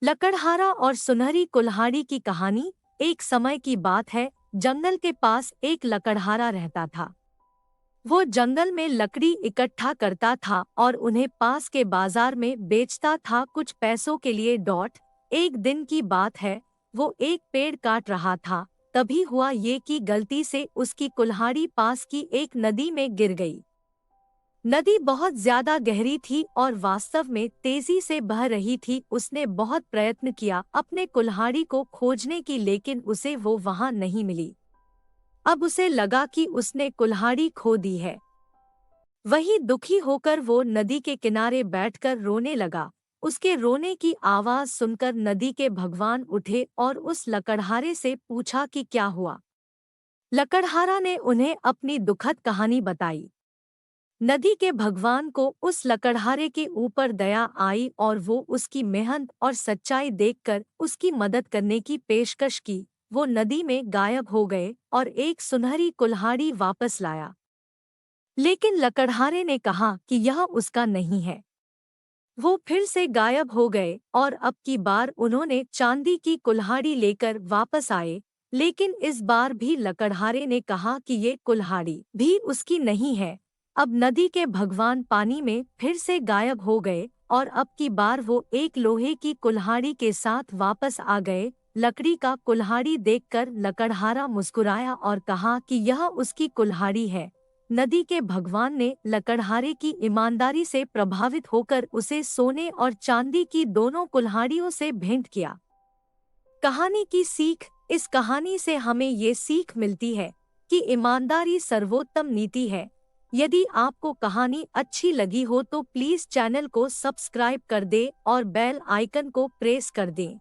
लकड़हारा और सुनहरी कुल्हाड़ी की कहानी। एक समय की बात है, जंगल के पास एक लकड़हारा रहता था। वो जंगल में लकड़ी इकट्ठा करता था और उन्हें पास के बाजार में बेचता था कुछ पैसों के लिए। एक दिन की बात है, वो एक पेड़ काट रहा था। तभी हुआ ये कि गलती से उसकी कुल्हाड़ी पास की एक नदी में गिर गई। नदी बहुत ज्यादा गहरी थी और वास्तव में तेजी से बह रही थी। उसने बहुत प्रयत्न किया अपने कुल्हाड़ी को खोजने की, लेकिन उसे वो वहां नहीं मिली। अब उसे लगा कि उसने कुल्हाड़ी खो दी है। वही दुखी होकर वो नदी के किनारे बैठकर रोने लगा। उसके रोने की आवाज सुनकर नदी के भगवान उठे और उस लकड़हारे से पूछा कि क्या हुआ। लकड़हारा ने उन्हें अपनी दुखद कहानी बताई। नदी के भगवान को उस लकड़हारे के ऊपर दया आई और वो उसकी मेहनत और सच्चाई देखकर उसकी मदद करने की पेशकश की। वो नदी में गायब हो गए और एक सुनहरी कुल्हाड़ी वापस लाया। लेकिन लकड़हारे ने कहा कि यह उसका नहीं है। वो फिर से गायब हो गए और अब की बार उन्होंने चांदी की कुल्हाड़ी लेकर वापस आए। लेकिन इस बार भी लकड़हारे ने कहा कि ये कुल्हाड़ी भी उसकी नहीं है। अब नदी के भगवान पानी में फिर से गायब हो गए और अब की बार वो एक लोहे की कुल्हाड़ी के साथ वापस आ गए। लकड़ी का कुल्हाड़ी देखकर लकड़हारा मुस्कुराया और कहा कि यह उसकी कुल्हाड़ी है। नदी के भगवान ने लकड़हारे की ईमानदारी से प्रभावित होकर उसे सोने और चांदी की दोनों कुल्हाड़ियों से भेंट किया। कहानी की सीख। इस कहानी से हमें ये सीख मिलती है कि ईमानदारी सर्वोत्तम नीति है। यदि आपको कहानी अच्छी लगी हो तो प्लीज चैनल को सब्सक्राइब कर दें और बेल आइकन को प्रेस कर दें।